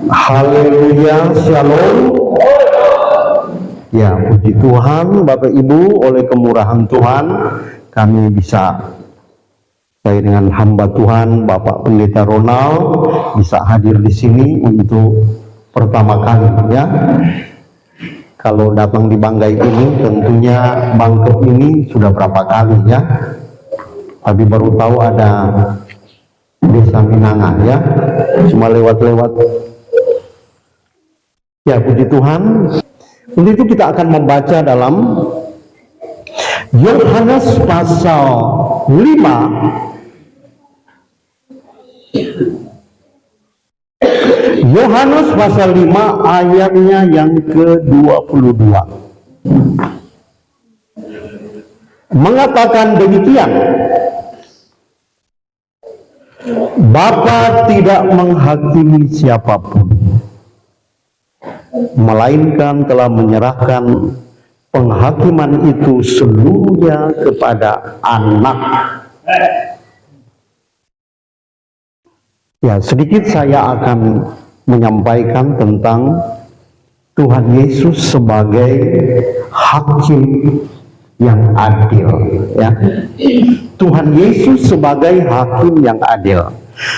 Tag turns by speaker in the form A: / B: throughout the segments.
A: Haleluya, shalom. Ya, puji Tuhan, Bapak Ibu, oleh kemurahan Tuhan, kami bisa, saya dengan hamba Tuhan, Bapak Pendeta Ronald, bisa hadir di sini untuk pertama kali, ya. Kalau datang di Banggai ini, tentunya Bangkok ini sudah berapa kali, ya. Tapi baru tahu ada Desa Minanga, ya. Cuma lewat-lewat. Ya, puji Tuhan. Untuk itu kita akan membaca dalam Yohanes pasal 5 Yohanes pasal 5 ayatnya yang ke-22 mengatakan demikian, Bapa tidak menghakimi siapapun, melainkan telah menyerahkan penghakiman itu seluruhnya kepada Anak. Ya, sedikit saya akan menyampaikan tentang Tuhan Yesus sebagai hakim yang adil, ya. Tuhan Yesus sebagai hakim yang adil.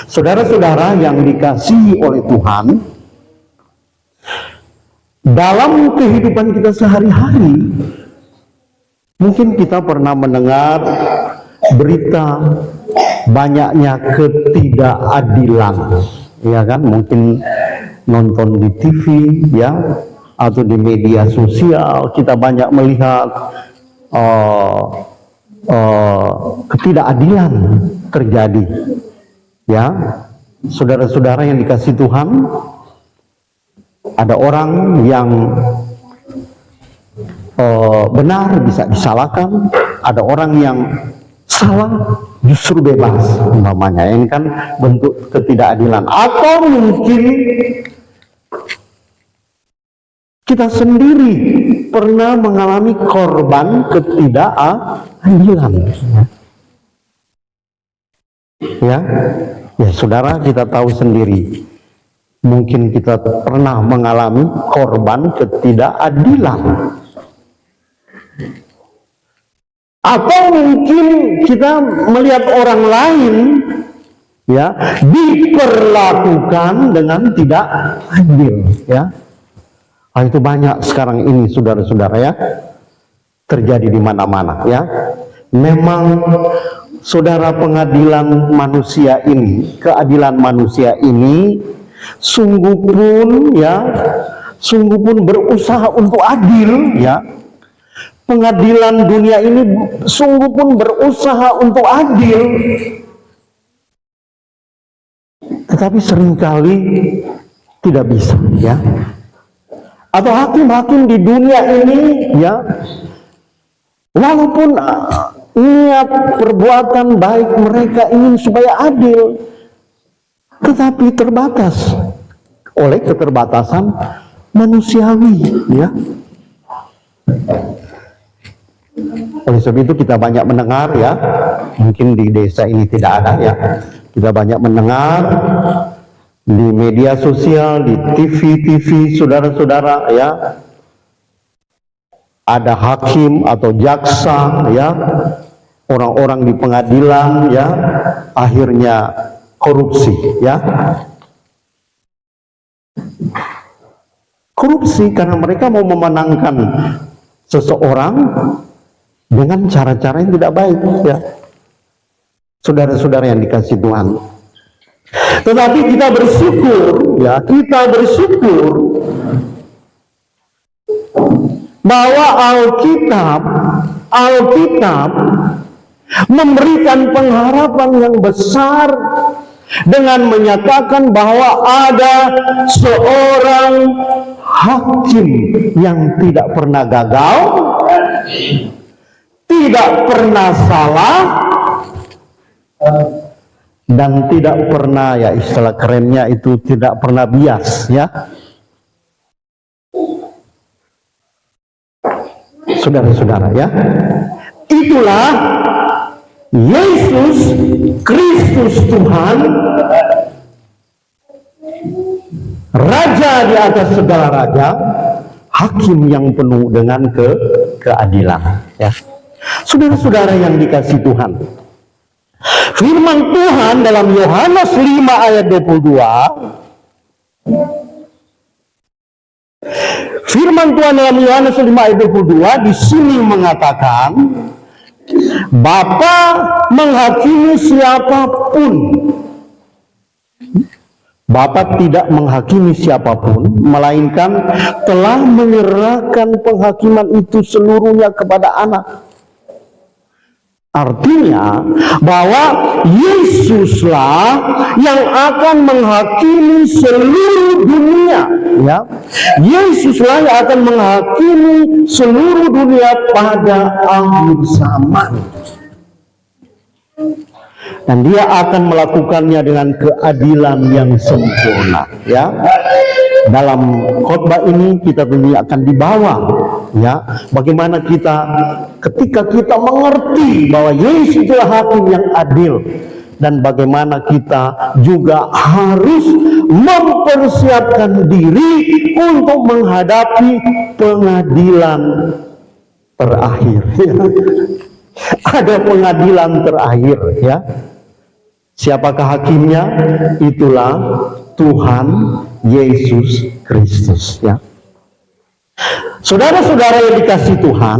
A: Saudara-saudara yang dikasihi oleh Tuhan, dalam kehidupan kita sehari-hari, mungkin kita pernah mendengar berita banyaknya ketidakadilan, ya kan? Mungkin nonton di TV, ya, atau di media sosial kita banyak melihat ketidakadilan terjadi, ya. Saudara-saudara yang dikasihi Tuhan, ada orang yang benar bisa disalahkan, ada orang yang salah justru bebas, umpamanya. Ini kan bentuk ketidakadilan. Atau mungkin kita sendiri pernah mengalami korban ketidakadilan, ya. Ya, saudara, kita tahu sendiri, mungkin kita pernah mengalami korban ketidakadilan. Atau mungkin kita melihat orang lain, ya, diperlakukan dengan tidak adil, ya. Itu banyak sekarang ini, saudara-saudara, ya, terjadi di mana-mana, ya. Memang saudara, pengadilan manusia ini, keadilan manusia ini sungguh pun berusaha untuk adil, ya. Pengadilan dunia ini sungguh pun berusaha untuk adil, tetapi seringkali tidak bisa, ya. Atau hakim-hakim di dunia ini, ya, walaupun niat perbuatan baik mereka ingin supaya adil, tetapi terbatas oleh keterbatasan manusiawi, ya. Oleh sebab itu kita banyak mendengar, ya, mungkin di desa ini tidak ada, ya, kita banyak mendengar di media sosial, di TV, saudara-saudara, ya, ada hakim atau jaksa, ya, orang-orang di pengadilan, ya, akhirnya korupsi, ya. Korupsi karena mereka mau memenangkan seseorang dengan cara-cara yang tidak baik, ya. Saudara-saudara yang dikasihi Tuhan. Tetapi kita bersyukur, ya, kita bersyukur bahwa Alkitab memberikan pengharapan yang besar dengan menyatakan bahwa ada seorang hakim yang tidak pernah gagal, tidak pernah salah, dan tidak pernah, ya, istilah kerennya itu tidak pernah bias, ya. Saudara-saudara, ya, itulah Yesus Kristus Tuhan Raja di atas segala raja, hakim yang penuh dengan keadilan. Ya. Saudara-saudara yang dikasihi Tuhan, firman Tuhan dalam Yohanes 5 ayat 22, firman Tuhan dalam Yohanes 5 ayat 22 di sini mengatakan, Bapa menghakimi siapapun. Bapa tidak menghakimi siapapun, melainkan telah menyerahkan penghakiman itu seluruhnya kepada Anak. Artinya bahwa Yesuslah yang akan menghakimi seluruh dunia, ya. Yesuslah yang akan menghakimi seluruh dunia pada akhir zaman. Dan dia akan melakukannya dengan keadilan yang sempurna, ya. Dalam khotbah ini kita tentunya akan dibawa, ya, bagaimana kita ketika kita mengerti bahwa Yesus adalah hakim yang adil, dan bagaimana kita juga harus mempersiapkan diri untuk menghadapi pengadilan terakhir. Ya. Ada pengadilan terakhir, ya. Siapakah hakimnya? Itulah Tuhan Yesus Kristus, ya. Saudara-saudara yang dikasihi Tuhan,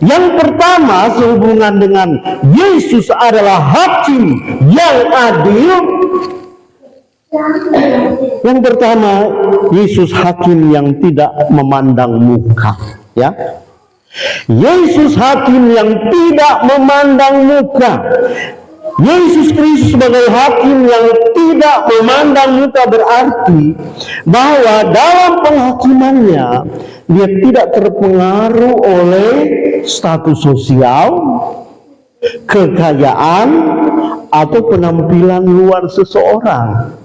A: yang pertama sehubungan dengan Yesus adalah hakim yang adil. Yang pertama, Yesus hakim yang tidak memandang muka, ya. Yesus hakim yang tidak memandang muka. Yesus Kristus sebagai hakim yang tidak memandang muka berarti bahwa dalam penghakimannya dia tidak terpengaruh oleh status sosial, kekayaan, atau penampilan luar seseorang.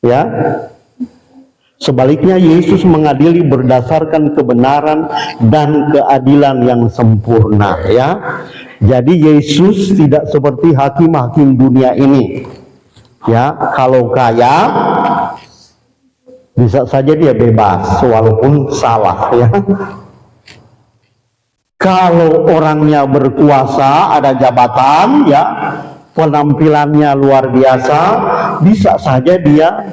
A: Ya. Sebaliknya Yesus mengadili berdasarkan kebenaran dan keadilan yang sempurna, ya. Jadi Yesus tidak seperti hakim-hakim dunia ini. Ya, kalau kaya bisa saja dia bebas walaupun salah, ya. Kalau orangnya berkuasa, ada jabatan, ya, penampilannya luar biasa, bisa saja dia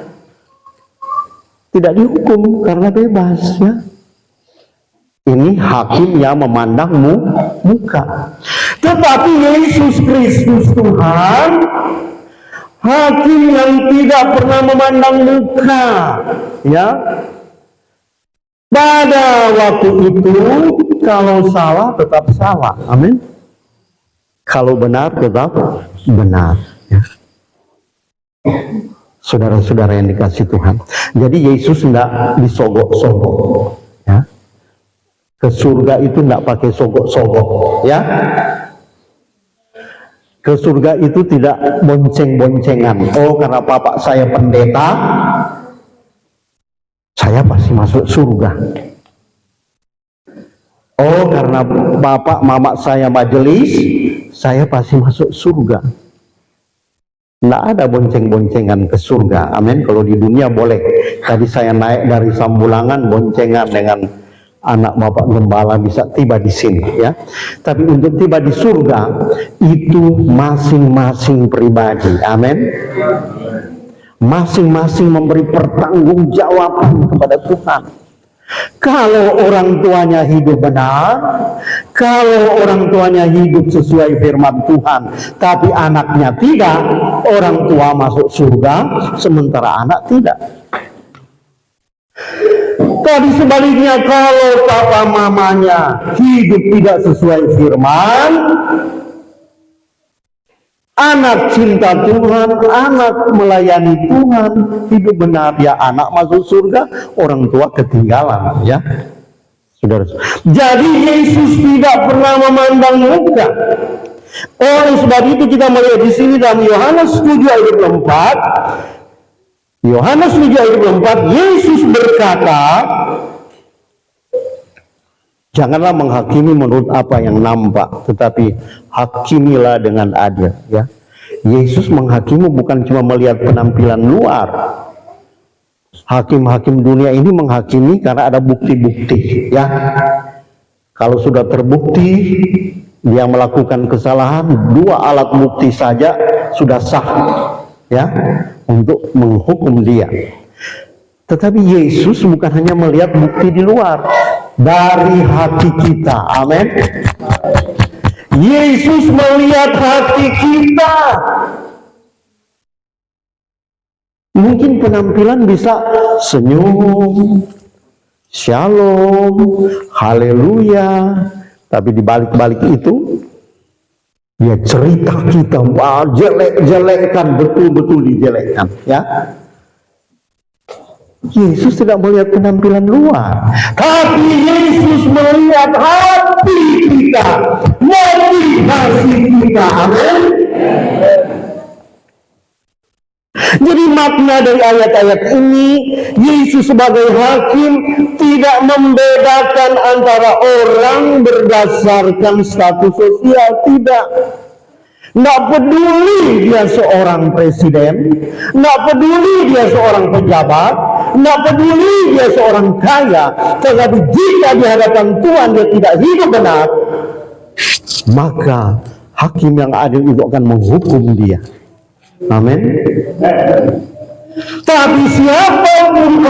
A: tidak dihukum karena bebas, ya. Ini hakim yang memandang muka. Tetapi Yesus Kristus Tuhan, hakim yang tidak pernah memandang muka, ya. Pada waktu itu kalau salah tetap salah, amin. Kalau benar tetap benar, ya. Saudara-saudara yang dikasihi Tuhan, jadi Yesus tidak disogok-sogok, ya. Ke surga itu tidak pakai sogok-sogok, ya. Ke surga itu tidak bonceng-boncengan. Oh, karena bapak saya pendeta, saya pasti masuk surga. Oh, karena bapak mama saya majelis, saya pasti masuk surga. Tidak ada bonceng-boncengan ke surga, amin. Kalau di dunia boleh. Tadi saya naik dari Sambulangan, boncengan dengan anak bapak gembala bisa tiba di sini, ya. Tapi untuk tiba di surga itu masing-masing pribadi, amin. Masing-masing memberi pertanggungjawaban kepada Tuhan. Kalau orang tuanya hidup benar, kalau orang tuanya hidup sesuai firman Tuhan, tapi anaknya tidak, orang tua masuk surga, sementara anak tidak. Tapi sebaliknya, kalau papa mamanya hidup tidak sesuai firman, anak cinta Tuhan, anak melayani Tuhan, hidup benar, ya anak masuk surga, orang tua ketinggalan, ya. Saudara. Jadi Yesus tidak pernah memandang muka. Oleh sebab itu kita melihat di sini dalam Yohanes 7 ayat 4. Yohanes 7 ayat 4, Yesus berkata, janganlah menghakimi menurut apa yang nampak, tetapi hakimilah dengan adil, ya. Yesus menghakimi bukan cuma melihat penampilan luar, Hakim-hakim dunia ini menghakimi karena ada bukti-bukti, ya. Kalau sudah terbukti dia melakukan kesalahan, 2 alat bukti saja sudah sah, ya, untuk menghukum dia. Tetapi Yesus bukan hanya melihat bukti di luar, dari hati kita. Amin. Yesus melihat hati kita. Mungkin penampilan bisa senyum, shalom, haleluya, tapi di balik-balik itu ya cerita kita, wah, jelek-jelekkan, betul-betul dijelekkan, ya. Yesus tidak melihat penampilan luar, tapi Yesus melihat hati kita, motivasi kita. Amin. Jadi makna dari ayat-ayat ini, Yesus sebagai hakim tidak membedakan antara orang berdasarkan status sosial, tidak. Nggak peduli dia seorang presiden, nggak peduli dia seorang pejabat, nggak peduli dia seorang kaya, tetapi jika di hadapan Tuhan dia tidak hidup benar, maka hakim yang adil itu akan menghukum dia. Amin. Tapi siapapun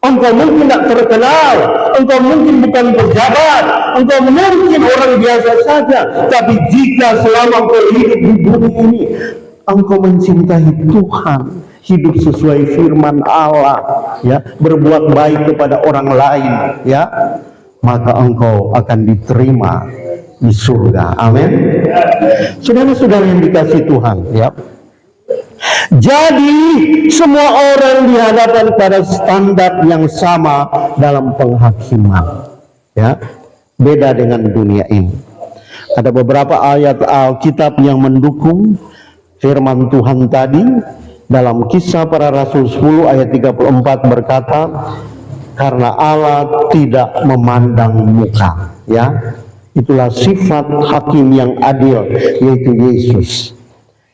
A: engkau mungkin tidak terkenal, engkau mungkin bukan pejabat, engkau mungkin orang biasa saja, tapi jika selama engkau hidup di bumi ini, engkau mencintai Tuhan, hidup sesuai firman Allah, ya, berbuat baik kepada orang lain, ya, maka engkau akan diterima di surga. Amin. Saudara-saudara yang dikasihi Tuhan, ya. Jadi semua orang dihadapkan pada standar yang sama dalam penghakiman, ya. Beda dengan dunia ini. Ada beberapa ayat Alkitab yang mendukung firman Tuhan tadi. Dalam Kisah Para Rasul 10 ayat 34 berkata, karena Allah tidak memandang muka, ya. Itulah sifat hakim yang adil, yaitu Yesus.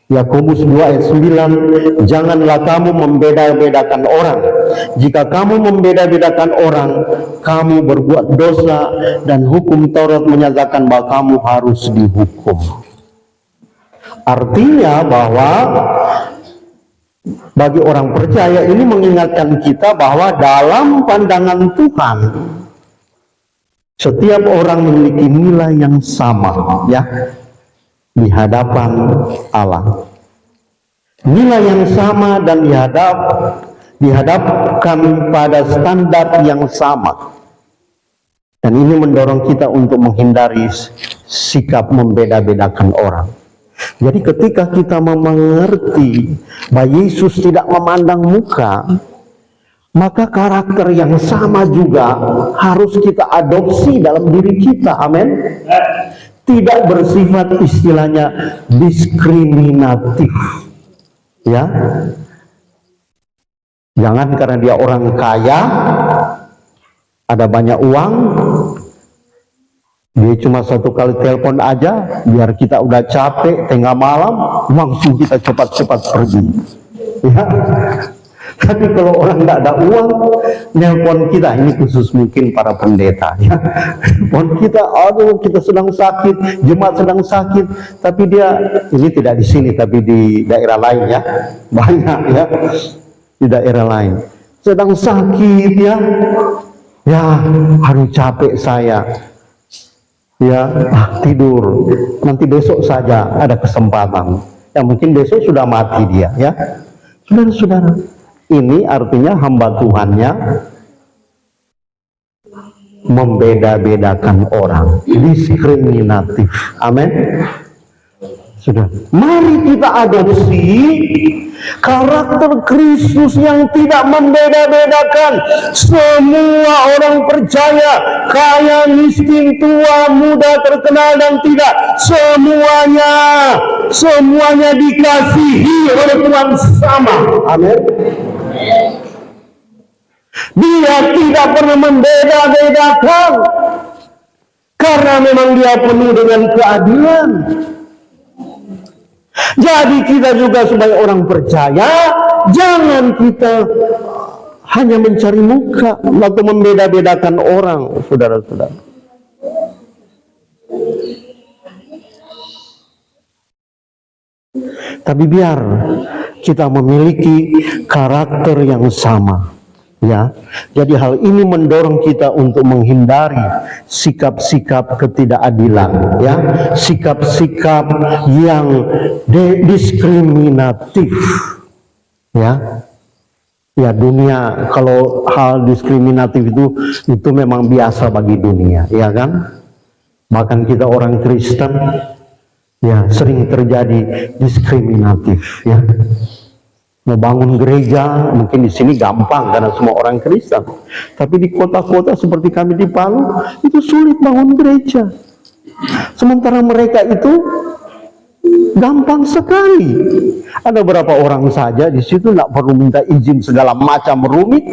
A: Yakobus 2 ayat 9, janganlah kamu membeda-bedakan orang. Jika kamu membeda-bedakan orang, kamu berbuat dosa, dan hukum Taurat menyatakan bahwa kamu harus dihukum. Artinya bahwa bagi orang percaya ini mengingatkan kita bahwa dalam pandangan Tuhan, setiap orang memiliki nilai yang sama, ya, di hadapan Allah. Nilai yang sama dan dihadapkan pada standar yang sama. Dan ini mendorong kita untuk menghindari sikap membeda-bedakan orang. Jadi ketika kita mengerti bahwa Yesus tidak memandang muka, maka karakter yang sama juga harus kita adopsi dalam diri kita. Amin. Tidak bersifat istilahnya diskriminatif, ya. Jangan karena dia orang kaya, ada banyak uang, dia cuma 1 kali telepon aja, biar kita udah capek tengah malam, langsung kita cepat-cepat pergi, ya. Tapi kalau orang tidak ada uang, nelpon kita, ini khusus mungkin para pendeta, ya. Nelpon kita, aduh kita sedang sakit, jemaat sedang sakit, tapi dia, ini tidak di sini, tapi di daerah lain, ya, banyak, ya, di daerah lain, sedang sakit, ya, aduh capek saya, ya, tidur, nanti besok saja ada kesempatan, ya mungkin besok sudah mati dia, ya. Saudara-saudara, ini artinya hamba Tuhannya membeda-bedakan orang, diskriminatif. Amin. Sudah, mari kita adopsi karakter Kristus yang tidak membeda-bedakan. Semua orang percaya, kaya, miskin, tua, muda, terkenal dan tidak, semuanya dikasihi oleh Tuhan sama. Amin. Dia tidak pernah membeda-bedakan karena memang dia penuh dengan keadilan. Jadi kita juga sebagai orang percaya, jangan kita hanya mencari muka atau membeda-bedakan orang, saudara-saudara. Tapi biar kita memiliki karakter yang sama, ya. Jadi hal ini mendorong kita untuk menghindari sikap-sikap ketidakadilan, ya, sikap-sikap yang diskriminatif, ya. Ya, dunia kalau hal diskriminatif itu memang biasa bagi dunia, ya kan? Bahkan kita orang Kristen, ya, sering terjadi diskriminatif, ya. Mau bangun gereja mungkin di sini gampang karena semua orang Kristen, tapi di kota-kota seperti kami di Palu itu sulit bangun gereja. Sementara mereka itu gampang sekali. Ada berapa orang saja di situ nggak perlu minta izin segala macam rumit,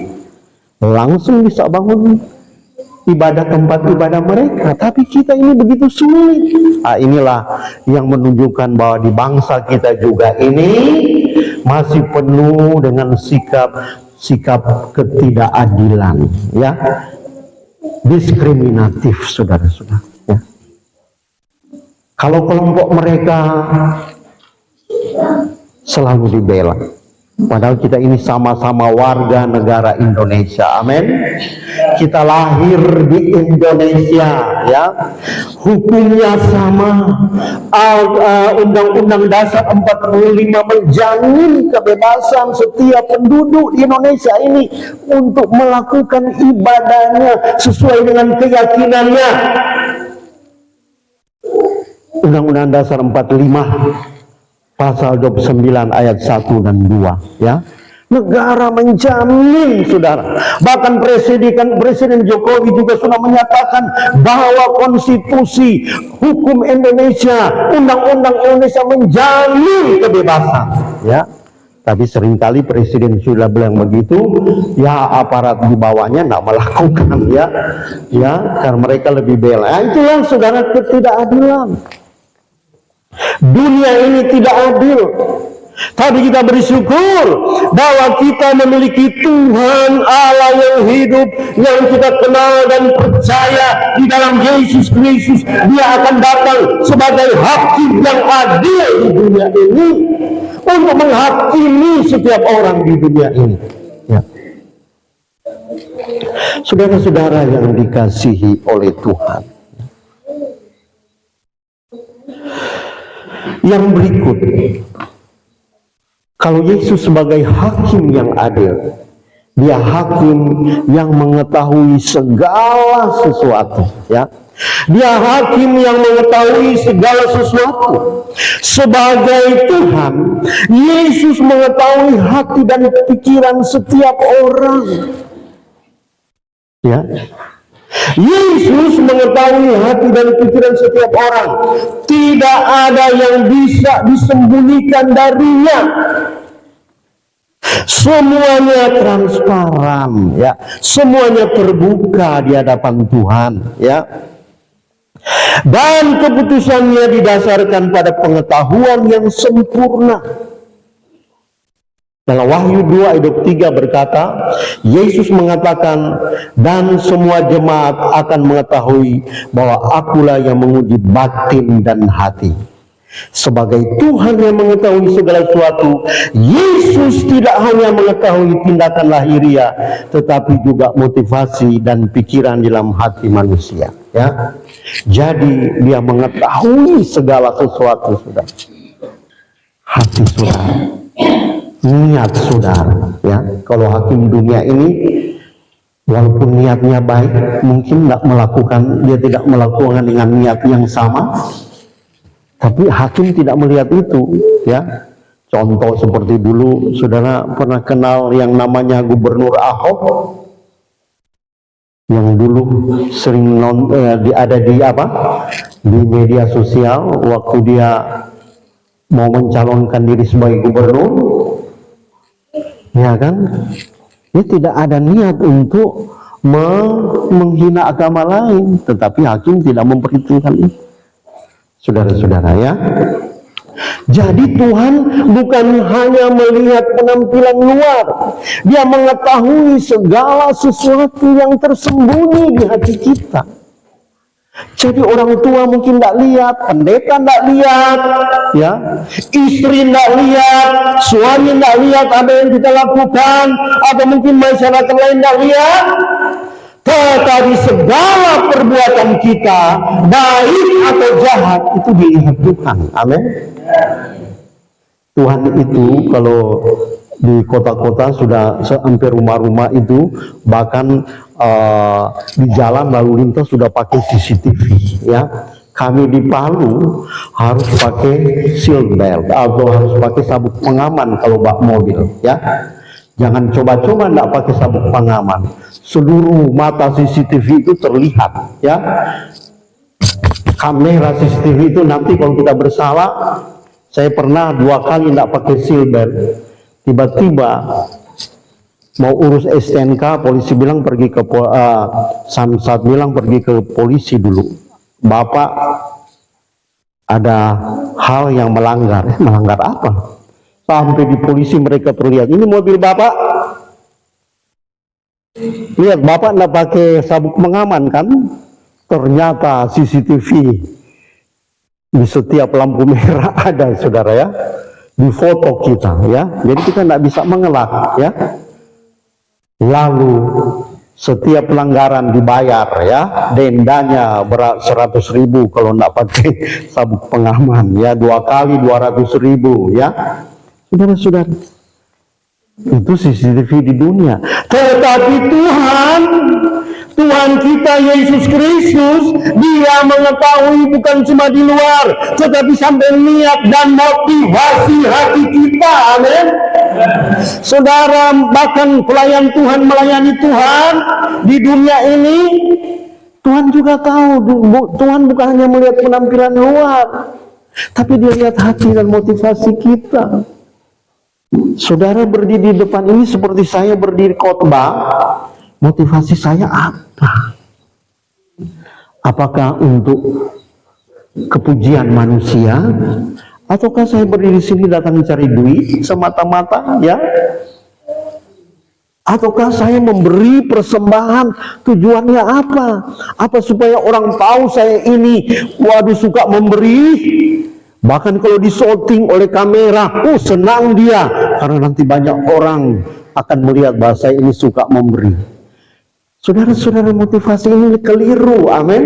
A: langsung bisa bangun ibadah, tempat ibadah mereka. Tapi kita ini begitu sulit. Nah, inilah yang menunjukkan bahwa di bangsa kita juga ini masih penuh dengan sikap ketidakadilan, ya, diskriminatif, saudara-saudara, ya. Kalau kelompok mereka selalu dibela, padahal kita ini sama-sama warga negara Indonesia. Amin. Kita lahir di Indonesia, ya. Hukumnya sama. Undang-Undang Dasar 45 menjamin kebebasan setiap penduduk di Indonesia ini untuk melakukan ibadahnya sesuai dengan keyakinannya. Undang-Undang Dasar 45 pasal 29 ayat 1 dan 2, ya. Negara menjamin, saudara. Bahkan Presiden Jokowi juga sudah menyatakan bahwa konstitusi, hukum Indonesia, undang-undang Indonesia menjamin kebebasan, ya. Tapi seringkali Presiden sudah bilang begitu, ya aparat di bawahnya tidak melakukan, ya, karena mereka lebih bela. Nah, itulah, saudara, ketidakadilan. Dunia ini tidak adil. Tapi kita bersyukur bahwa kita memiliki Tuhan Allah yang hidup, yang kita kenal dan percaya di dalam Yesus Kristus. Dia akan datang sebagai hakim yang adil di dunia ini untuk menghakimi setiap orang di dunia ini, ya. Saudara-saudara yang dikasihi oleh Tuhan, yang berikut, kalau Yesus sebagai hakim yang adil, dia hakim yang mengetahui segala sesuatu, ya. Dia hakim yang mengetahui segala sesuatu. Sebagai Tuhan, Yesus mengetahui hati dan pikiran setiap orang, ya. Yesus mengetahui hati dan pikiran setiap orang. Tidak ada yang bisa disembunyikan darinya. Semuanya transparan, ya. Semuanya terbuka di hadapan Tuhan, ya. Dan keputusannya didasarkan pada pengetahuan yang sempurna. Dalam Wahyu 2 ayat 3 berkata, Yesus mengatakan, dan semua jemaat akan mengetahui bahwa akulah yang menguji batin dan hati. Sebagai Tuhan yang mengetahui segala sesuatu, Yesus tidak hanya mengetahui tindakan lahiriah, tetapi juga motivasi dan pikiran dalam hati manusia, ya. Jadi dia mengetahui segala sesuatu, saudara. Hati saudara, niat saudara, ya. Kalau hakim dunia ini, walaupun niatnya baik, mungkin dia tidak melakukan dengan niat yang sama. Tapi hakim tidak melihat itu, ya. Contoh seperti dulu, saudara pernah kenal yang namanya Gubernur Ahok, yang dulu sering ada di media sosial waktu dia mau mencalonkan diri sebagai gubernur, ya kan? Dia tidak ada niat untuk menghina agama lain, tetapi hakim tidak memperhitungkan itu. Saudara-saudara, ya. Jadi Tuhan bukan hanya melihat penampilan luar, Dia mengetahui segala sesuatu yang tersembunyi di hati kita. Jadi orang tua mungkin tidak lihat, pendeta tidak lihat, ya, istri tidak lihat, suami tidak lihat apa yang kita lakukan, atau mungkin masyarakat lain tidak lihat. Tetapi segala perbuatan kita, baik atau jahat, itu dilihat Tuhan. Amin. Tuhan itu kalau di kota-kota sudah hampir rumah-rumah itu, bahkan di jalan lalu lintas sudah pakai CCTV, ya. Kami di Palu harus pakai seat belt atau harus pakai sabuk pengaman kalau bak mobil, ya. Jangan coba-coba tidak pakai sabuk pengaman. Seluruh mata CCTV itu terlihat, ya. Kamera CCTV itu nanti kalau kita bersalah, saya pernah 2 kali tidak pakai seat belt. Tiba-tiba mau urus STNK, polisi bilang pergi ke Samsat bilang pergi ke polisi dulu. Bapak ada hal yang melanggar. Melanggar apa? Sampai di polisi mereka terlihat, ini mobil Bapak. Lihat, Bapak tidak pakai sabuk pengaman kan? Ternyata CCTV di setiap lampu merah ada, saudara, ya. Di foto kita, ya. Jadi kita tidak bisa mengelak, ya. Lalu setiap pelanggaran dibayar, ya. Dendanya 100.000 kalau tidak pakai sabuk pengaman, ya. 2 kali 200.000, ya. Saudara-saudara, itu CCTV di dunia. Tetapi Tuhan kita Yesus Kristus, Dia mengetahui bukan cuma di luar, tetapi sampai niat dan motivasi hati kita. Amin. Saudara, bahkan pelayan Tuhan melayani Tuhan di dunia ini, Tuhan juga tahu. Tuhan bukan hanya melihat penampilan luar, tapi Dia lihat hati dan motivasi kita. Saudara berdiri di depan ini seperti saya berdiri khotbah, motivasi saya apa? Apakah untuk kepujian manusia, ataukah saya berdiri sini datang mencari duit semata-mata, ya? Ataukah saya memberi persembahan, tujuannya apa? Apa supaya orang tahu saya ini, waduh, suka memberi? Bahkan kalau disorting oleh kamera, oh senang dia, karena nanti banyak orang akan melihat bahwa saya ini suka memberi. Saudara-saudara, motivasi ini keliru. Amin.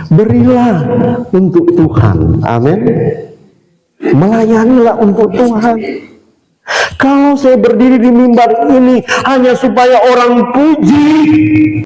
A: Berilah untuk Tuhan. Amin. Melayanilah untuk Tuhan. Kalau saya berdiri di mimbar ini hanya supaya orang puji,